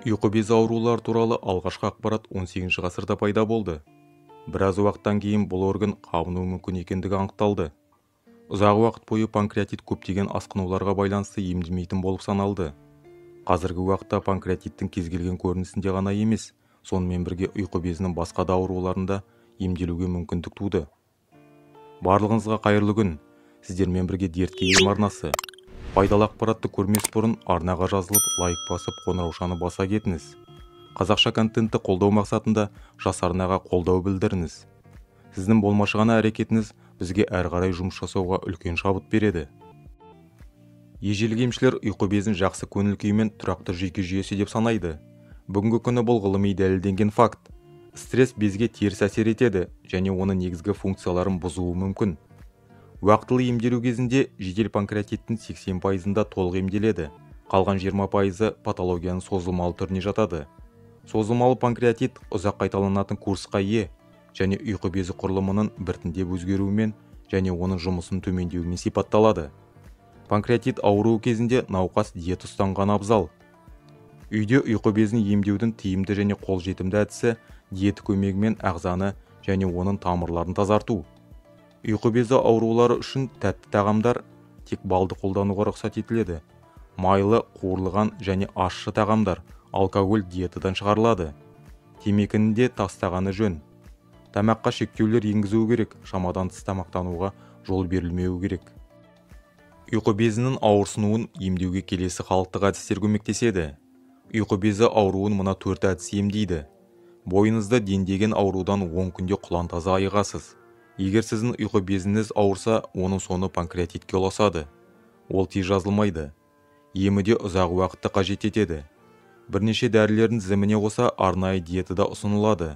Ұйқы безі аурулар туралы алғашқы ақпарат 18 ғасырда пайда болды. Біраз уақыттан кейін бұл орган қабыну мүмкін екендігі анықталды. Ұзақ уақыт бойы панкреатит көптеген асқынуларға байланысты емдемейтін болып саналды. Қазіргі уақытта панкреатиттің кез келген көрінісінде ғана емес, сонымен бірге ұйқы безінің басқа да ауруларында емделуге мүмкіндік туды. Барлығыңызға қайырлы күн. Сіздермен бірге дертке ем арнасы. Пайдалы ақпаратты көрмес бұрын арнаға жазылып, лайк басып, қоңыраушаны баса кетіңіз. Қазақша контентті қолдау мақсатында жас арнаға қолдау білдіріңіз. Сіздің болмашы ғана әрекетіңіз бізге әрі қарай жұмыс жасауға үлкен шабыт береді. Ежелгі емшілер ұйқы безін жақсы көңіл күй мен тұрақты жүйке жүйесі деп санайды. Бүгінгі күні бұл ғылыми дәлелденген факт. Стресс безге теріс әсер етеді және оның негізгі функцияларын бұзуы мүмкін. Уақытылы емделу кезінде жедел панкреатиттің 80%-ында толық емделеді. Қалған 20%-ы патологияның созылмалы түріне жатады. Созылмалы панкреатит ұзақ қайталанатын курсқа ие және ұйқы безі құрылымының біртіндеп өзгеруімен және оның жұмысын төмендеуімен сипатталады. Панкреатит ауруы кезінде науқас диета ұстанған абзал. Үйде ұйқы безін емдеудің тиімді және қолжетімді әдісі диета көмегімен ағзаны және оның тамырларын тазарту. Ұйқы безі аурулары үшін тәтті тағамдар тек балды қолдануға рұқсат етіледі. Майлы, қуырылған және ащы тағамдар, алкоголь диетадан шығарылады. Темекінің де тастағаны жөн. Тамаққа шектеулер енгізу керек, шамадан тыс тамақтануға жол берілмеу керек. Ұйқы безінің ауырсынуын емдеуге келесі халықтық әдістер көмектеседі. Ұйқы безі ауруын мына 4 әдіс емдейді. Бойыңызда дендеген аурудан 10 күнде құлантаза айығасыз. Егер сіздің ұйқы безіңіз ауырса, оның соңы панкреатитке ұласады. Ол тез жазылмайды. Емі де ұзақ уақытты қажет етеді. Бірнеше дәрілердің тізіміне қоса арнайы диетада ұсынылады.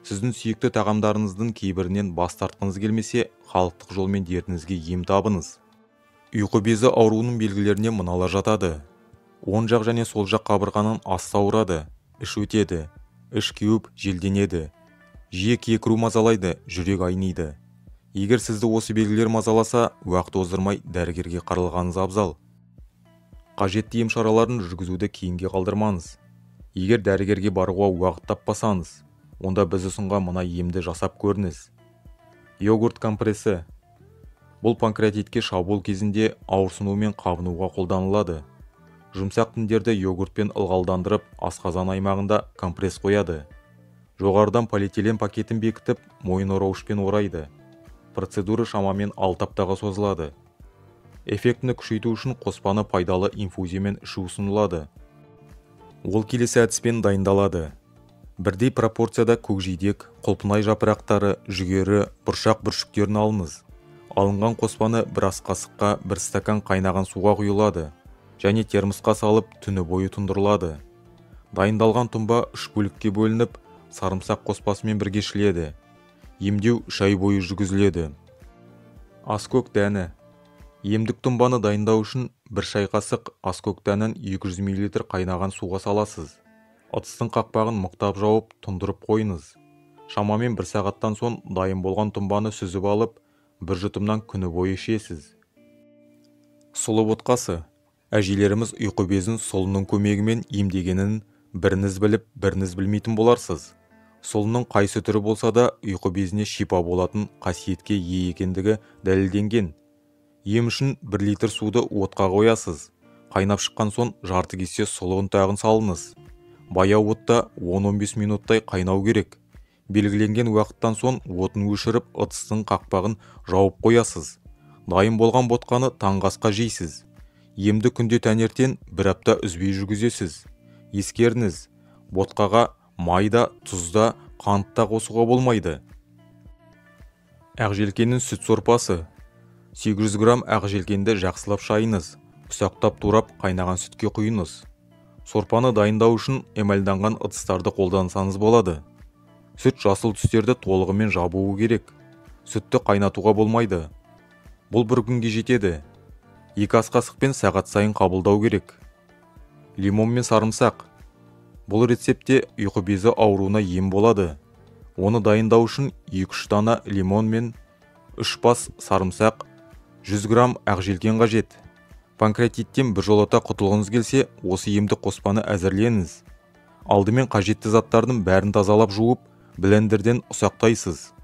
Сіздің сүйікті тағамдарыңыздың кейбірінен бас тартқыңыз келмесе, халықтық жолмен дертіңізге ем табыңыз. Ұйқы безі ауруының белгілеріне мыналар жатады. Оң жақ және сол жақ қабырғаның асты ауырады, іш өтеді, іш кеуіп, желденеді. Жиі кекіру мазалайды, жүрек айниды. Егер сізді осы белгілер мазаласа, уақыт оздырмай дәрігерге қаралғаныңыз абзал. Қажетті ем шараларын жүргізуді кейінге қалдырмаңыз. Егер дәрігерге баруға уақыт таппасаңыз, онда біз ұсынған мына емді жасап көріңіз. Йогурт компрессы. Бұл панкреатитке шабуыл кезінде ауырсыну мен қабынуға қолданылады. Жұмсақ тіндерді йогуртпен ылғалдандырып, асқазан аймағында компресс қояды. Жоғарыдан полиэтилен пакетін бекітіп, мойын ораушпен орайды. Процедура шамамен 6 аптаға созылады. Эффектіні күшейту үшін қоспаны пайдалы инфузиямен ішу ұсынылады. Ол келесі әдіспен дайындалады. Бірдей пропорцияда көкжидек, құлпынай жапырақтары, жүгері, бұршақ бүршіктерін алыңыз. Алынған қоспаны бір ас қасыққа 1 стакан қайнаған суға құйылады және термосқа салып түні бойы тұндырылады. Дайындалған тұнба 3 бөлікке бөлініп, сарымсақ қоспасымен бірге ішіледі. Емдеу 3 ай бойы жүргізіледі. Аскөк дәні. Емдік тұнбаны дайындау үшін 1 шай қасық аскөк дәнін 200 мл қайнаған суға саласыз. Ыдыстың қақпағын мықтап жауып, тұндырып қойыңыз. Шамамен 1 сағаттан соң дайын болған тұнбаны сүзіп алып, бір жұтымнан күні бойы ішесіз. Сұлы ботқасы. Әжелеріміз ұйқы безін сұлының көмегімен емдегенін біріңіз біліп, біріңіз білмейтін боларсыз. Сұлының қайсы түрі болса да ұйқы безіне шипа болатын қасиетке ие екендігі дәлелденген. Ем үшін 1 литр суды отқа қоясыз. Қайнап шыққан соң жарты кесе сұлы ұнтағын салыңыз. Баяу отта 10-15 минуттай қайнау керек. Белгіленген уақыттан соң отын өшіріп, ыдыстың қақпағын жауып қоясыз. Дайын болған ботқаны таңғы асқа жейсіз. Емді күнде таңертең 1 апта үзбей жүргізесіз. Ескеріңіз, ботқаға майда, тұзда, қантта қосуға болмайды. Ақжелкеннің сүт сорпасы. 800 грамм ақжелкенді жақсылап шайыңыз. Ұсақтап турап қайнаған сүтке құйыңыз. Сорпаны дайындау үшін эмальданған ыдыстарды қолдансаңыз болады. Сүт жасыл түстерді толығымен жабуы керек. Сүтті қайнатуға болмайды. Бұл 1 күнге жетеді. 2 ас қасықпен сағат сайын қабылдау керек. Лимон мен сарымсақ. Бұл рецепте ұйқы безі ауруына ем болады. Оны дайындау үшін 2-3 дана лимон мен 3 бас сарымсақ, 100 грамм ақжелкен қажет. Панкреатиттен біржолата құтылғыңыз келсе, осы емді қоспаны әзірленіңіз. Алдымен қажетті заттардың бәрін тазалап жуып, блендерден ұсақтайсыз.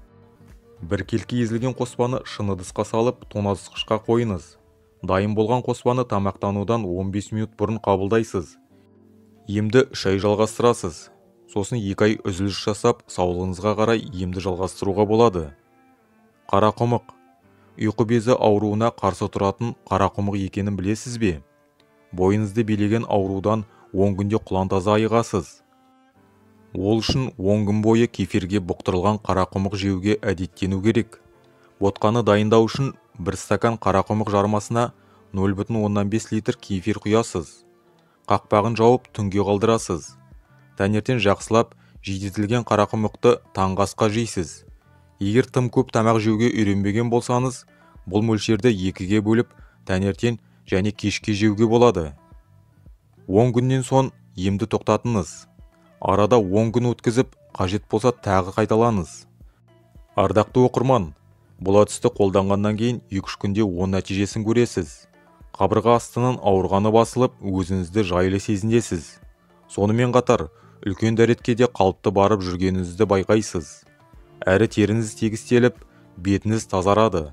Біркелкі езілген қоспаны шыны ыдысқа салып, тоңазытқышқа қойыңыз. Дайын болған қоспаны тамақтанудан 15 минут бұрын қабылдайсыз. Емді 3 ай жалғастырасыз. Сосын 2 ай үзіліс жасап, саулығыңызға қарай емді жалғастыруға болады. Қарақұмық. Ұйқы безі ауруына қарсы тұратын қарақұмық екенін білесіз бе? Бойыңызды билеген аурудан 10 күнде құлантаза айығасыз. Ол үшін 10 күн бойы кефирге бұқтырылған қарақұмық жеуге әдеттену керек. Ботқаны дайындау үшін 1 стакан қарақұмық жармасына 0,5 литр кефир құясыз. Қақпағын жауып түнге қалдырасыз. Таңертең жақсылап жейтілген қарақұмықты таңғы асқа жейсіз. Егер тым көп тамақ жеуге үйренбеген болсаңыз, бұл мөлшерді 2-ге бөліп, таңертең және кешке жеуге болады. 10 күннен соң емді тоқтатыңыз. Арада 10 күн өткізіп, қажет болса тағы қайталаңыз. Ардақты оқырман, бұл әдісті қолданғаннан кейін 2-3 күнде оң нәтижесін көресіз. Қабырға астының ауырғаны басылып, өзіңізді жайлы сезінесіз. Сонымен қатар, үлкен дәретке қалыпты барып жүргеніңізді байқайсыз. Әрі теріңіз тегістеліп, бетіңіз тазарады.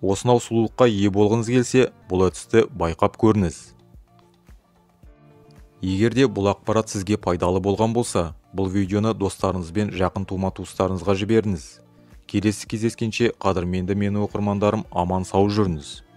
Осынау сұлулыққа ие болғыңыз келсе, бұл әдісті байқап көріңіз. Егерде бұл ақпарат сізге пайдалы болған болса, бұл видеоны достарыңызбен жақын тума-туыстарыңызға жіберіңіз. Келесі кездескенше қадірменді мені оқырмандарым аман сау жүріңіз.